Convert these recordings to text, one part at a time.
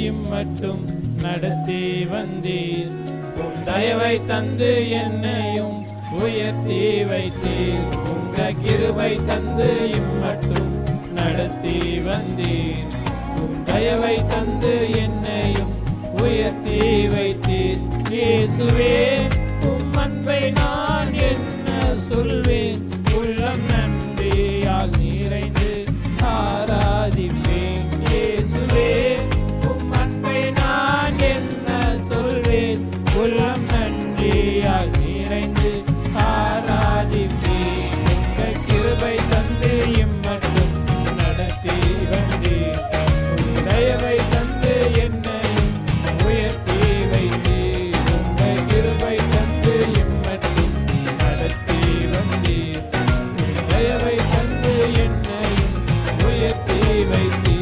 இம்மட்டும் நடத்தி வந்தீர். உம் தயவை தந்து என்னையும் உயர்த்தி வைத்தீர். உங்க கிருபை தந்து இம்மட்டும் நடத்தி வந்தீர். உம் தயவை தந்து என்னையும் உயர்த்தி வைத்தீர். இயேசுவே உம் அன்பை நான் என்ன சொல்வேன், உள்ளம் நன்றியால் நிறைந்து ஆராதிப்பேன். இயேசுவே உம் அன்பை நான் என்ன சொல்வேன், உள்ளம் நன்றியால் நிறைந்து ஆராதிப்பேன். உங்க கிருபை தந்து இம்மட்டும் நடத்தி வந்தீர். உம் தயவை தந்து என்னையும் உயர்த்தி வைத்தீர். உங்க கிருபை தந்து இம்மட்டும் நடத்தி வந்தீர். உம் தயவை தந்து என்னையும் உயர்த்தி வைத்தீர்.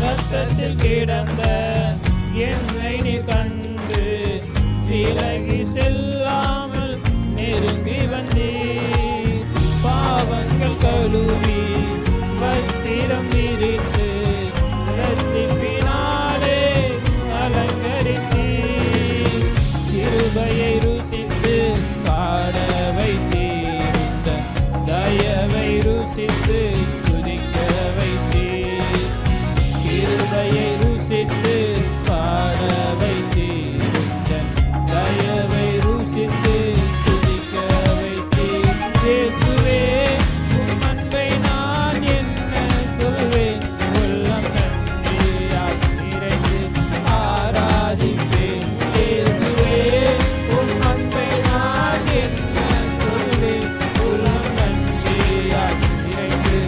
ரத்தத்தில் கிடந்த என்னை நீ கண்டு விலகி செல்லாமல் நெருங்கி வந்தீர். பாவங்கள் கழுவி வஸ்திரம் விரித்து ரட்சிப்பினாலே அலங்கரித்தீர். கிருபையை ருசித்து பாட வைத்தீர். தயவை ருசித்து துதிக்க வைத்தீர். கிருபையை ருசித்து பாட வைத்தீர். தயவை ருசித்து துதிக்க வைத்தீர். இயேசுவே உம் அன்பை நான் என்ன சொல்வேன், உள்ளம் நன்றியால் நிறைந்து ஆராதிப்பேன். இயேசுவே உம் அன்பை நான் என்ன சொல்வேன், உள்ளம் நன்றியால் நிறைந்து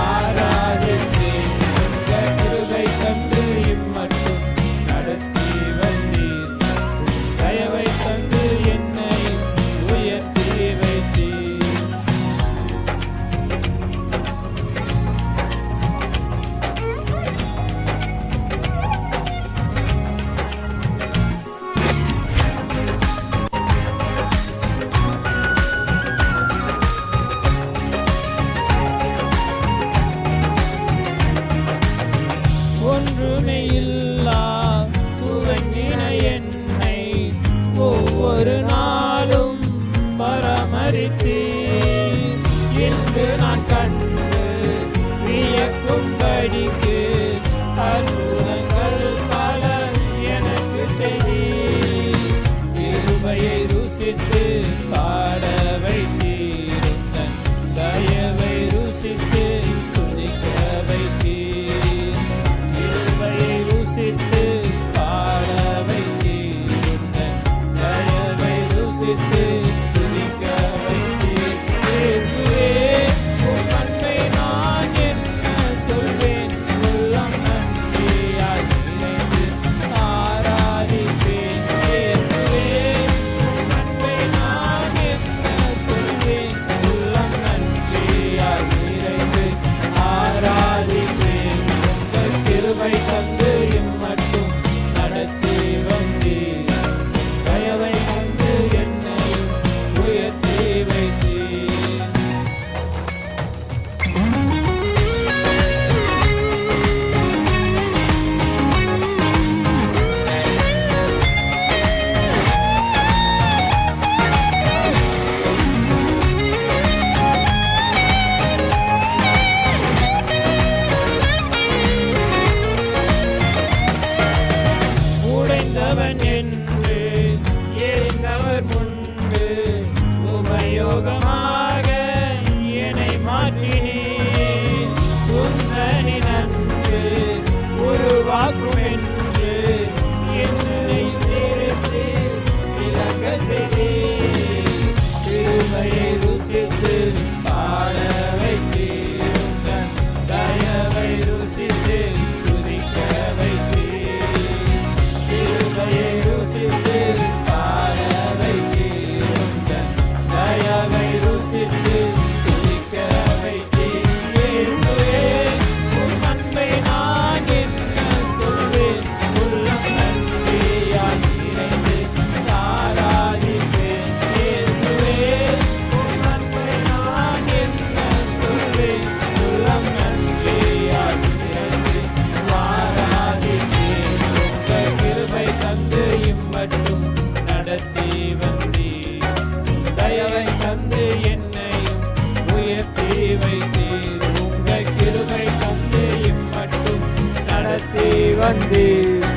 ஆராதிப்பேன். உங்க கிருபை தந்து இம்மட்டும் நடத்தி வந்தீர். உம் தயவை தந்து என்னை உயர்த்தி வைத்தீர். ஒன்றுமே இல்லா துவங்கின என்னை ஒவ்வொரு நாளும் பராமரித்தீர். இன்று நான் கண்டு வியக்கும்படிக்கு அற்புதங்கள் பல எனக்கு செய்தீர். கிருபையை ருசித்து பாட வைத்தீர். தயவை ருசித்து துதிக்க வைத்தீர். கிருபையை ருசித்து பாட வைத்தீர். தயவை ருசித்து துதிக்க வைத்தீர். இயேசுவே உம் அன்பை நான் என்ன சொல்வேன், உள்ளம் நன்றியால் நிறைந்து ஆராதிப்பேன். இயேசுவே உம் அன்பை நான் என்ன சொல்வேன், உள்ளம் நன்றியால் நிறைந்து ஆராதிப்பேன். உங்க கிருபை தந்து இம்மட்டும் நடத்தி வந்தீர். தயவை தந்து என்னையும் வந்தீர்